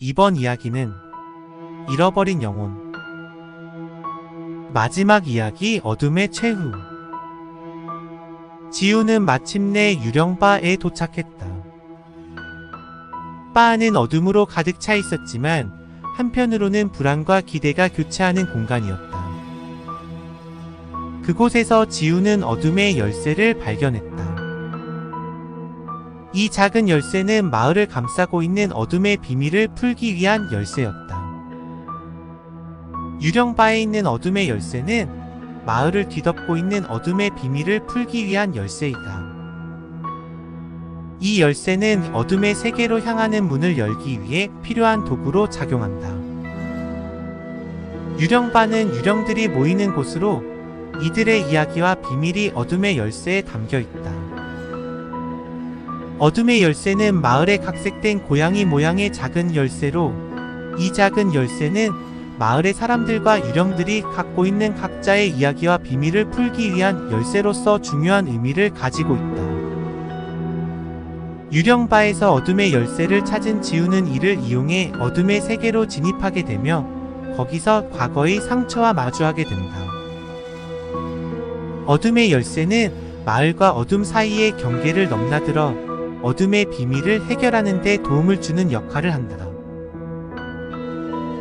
이번 이야기는 잃어버린 영혼. 마지막 이야기 어둠의 최후. 지우는 마침내 유령바에 도착했다. 바는 어둠으로 가득 차 있었지만 한편으로는 불안과 기대가 교차하는 공간이었다. 그곳에서 지우는 어둠의 열쇠를 발견했다. 이 작은 열쇠는 마을을 감싸고 있는 어둠의 비밀을 풀기 위한 열쇠였다. 유령바에 있는 어둠의 열쇠는 마을을 뒤덮고 있는 어둠의 비밀을 풀기 위한 열쇠이다. 이 열쇠는 어둠의 세계로 향하는 문을 열기 위해 필요한 도구로 작용한다. 유령바는 유령들이 모이는 곳으로 이들의 이야기와 비밀이 어둠의 열쇠에 담겨 있다. 어둠의 열쇠는 마을에 각색된 고양이 모양의 작은 열쇠로, 이 작은 열쇠는 마을의 사람들과 유령들이 갖고 있는 각자의 이야기와 비밀을 풀기 위한 열쇠로서 중요한 의미를 가지고 있다. 유령바에서 어둠의 열쇠를 찾은 지우는 이를 이용해 어둠의 세계로 진입하게 되며 거기서 과거의 상처와 마주하게 된다. 어둠의 열쇠는 마을과 어둠 사이의 경계를 넘나들어 어둠의 비밀을 해결하는 데 도움을 주는 역할을 한다.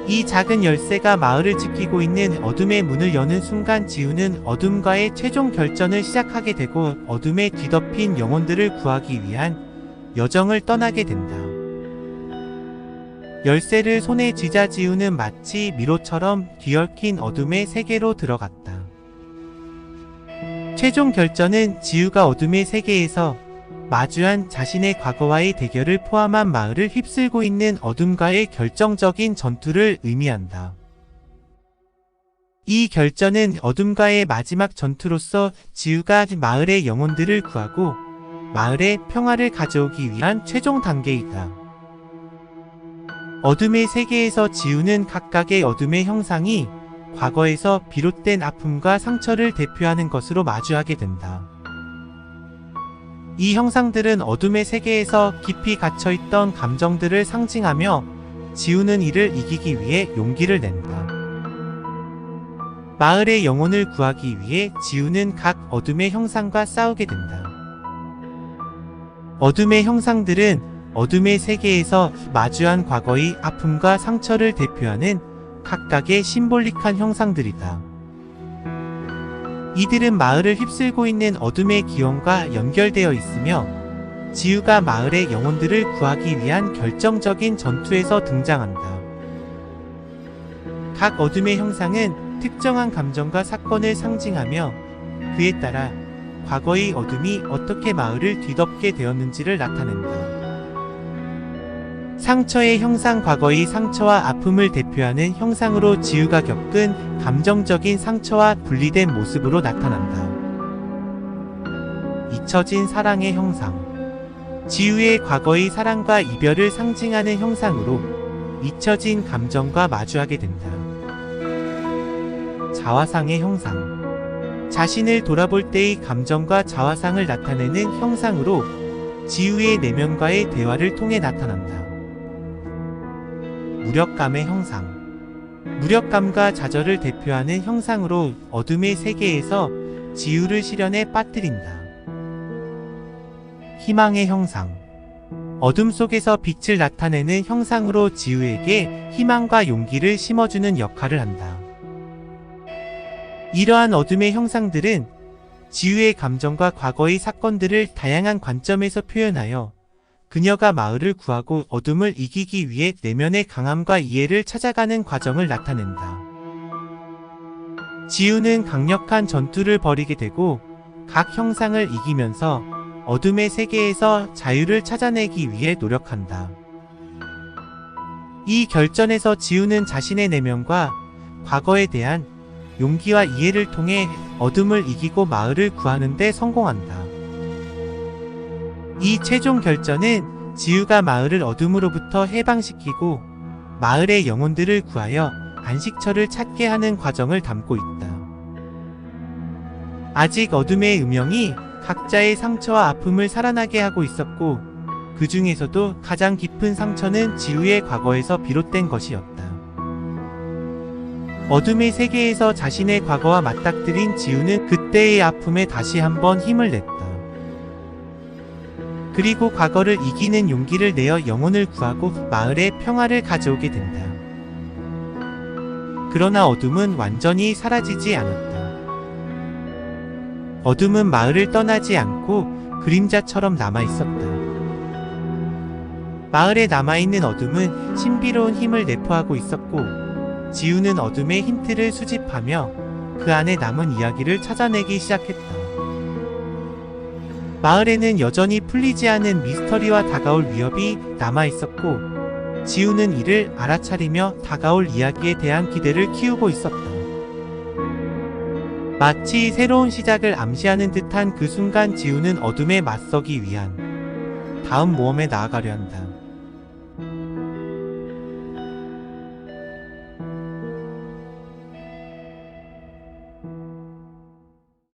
이 작은 열쇠가 마을을 지키고 있는 어둠의 문을 여는 순간 지우는 어둠과의 최종 결전을 시작하게 되고 어둠에 뒤덮인 영혼들을 구하기 위한 여정을 떠나게 된다. 열쇠를 손에 쥐자 지우는 마치 미로처럼 뒤얽힌 어둠의 세계로 들어갔다. 최종 결전은 지우가 어둠의 세계에서 마주한 자신의 과거와의 대결을 포함한 마을을 휩쓸고 있는 어둠과의 결정적인 전투를 의미한다. 이 결전은 어둠과의 마지막 전투로서 지우가 마을의 영혼들을 구하고 마을의 평화를 가져오기 위한 최종 단계이다. 어둠의 세계에서 지우는 각각의 어둠의 형상이 과거에서 비롯된 아픔과 상처를 대표하는 것으로 마주하게 된다. 이 형상들은 어둠의 세계에서 깊이 갇혀있던 감정들을 상징하며 지우는 이를 이기기 위해 용기를 낸다. 마을의 영혼을 구하기 위해 지우는 각 어둠의 형상과 싸우게 된다. 어둠의 형상들은 어둠의 세계에서 마주한 과거의 아픔과 상처를 대표하는 각각의 심볼릭한 형상들이다. 이들은 마을을 휩쓸고 있는 어둠의 기원과 연결되어 있으며 지우가 마을의 영혼들을 구하기 위한 결정적인 전투에서 등장한다. 각 어둠의 형상은 특정한 감정과 사건을 상징하며 그에 따라 과거의 어둠이 어떻게 마을을 뒤덮게 되었는지를 나타낸다. 상처의 형상 과거의 상처와 아픔을 대표하는 형상으로 지우가 겪은 감정적인 상처와 분리된 모습으로 나타난다. 잊혀진 사랑의 형상 지우의 과거의 사랑과 이별을 상징하는 형상으로 잊혀진 감정과 마주하게 된다. 자화상의 형상 자신을 돌아볼 때의 감정과 자화상을 나타내는 형상으로 지우의 내면과의 대화를 통해 나타난다. 무력감의 형상 무력감과 좌절을 대표하는 형상으로 어둠의 세계에서 지우를 시련에 빠뜨린다. 희망의 형상 어둠 속에서 빛을 나타내는 형상으로 지우에게 희망과 용기를 심어주는 역할을 한다. 이러한 어둠의 형상들은 지우의 감정과 과거의 사건들을 다양한 관점에서 표현하여 그녀가 마을을 구하고 어둠을 이기기 위해 내면의 강함과 이해를 찾아가는 과정을 나타낸다. 지우는 강력한 전투를 벌이게 되고 각 형상을 이기면서 어둠의 세계에서 자유를 찾아내기 위해 노력한다. 이 결전에서 지우는 자신의 내면과 과거에 대한 용기와 이해를 통해 어둠을 이기고 마을을 구하는 데 성공한다. 이 최종 결전은 지우가 마을을 어둠으로부터 해방시키고 마을의 영혼들을 구하여 안식처를 찾게 하는 과정을 담고 있다. 아직 어둠의 음영이 각자의 상처와 아픔을 살아나게 하고 있었고 그 중에서도 가장 깊은 상처는 지우의 과거에서 비롯된 것이었다. 어둠의 세계에서 자신의 과거와 맞닥뜨린 지우는 그때의 아픔에 다시 한번 힘을 냈다. 그리고 과거를 이기는 용기를 내어 영혼을 구하고 마을에 평화를 가져오게 된다. 그러나 어둠은 완전히 사라지지 않았다. 어둠은 마을을 떠나지 않고 그림자처럼 남아있었다. 마을에 남아있는 어둠은 신비로운 힘을 내포하고 있었고, 지우는 어둠의 힌트를 수집하며 그 안에 남은 이야기를 찾아내기 시작했다. 마을에는 여전히 풀리지 않은 미스터리와 다가올 위협이 남아있었고, 지우는 이를 알아차리며 다가올 이야기에 대한 기대를 키우고 있었다. 마치 새로운 시작을 암시하는 듯한 그 순간 지우는 어둠에 맞서기 위한 다음 모험에 나아가려 한다.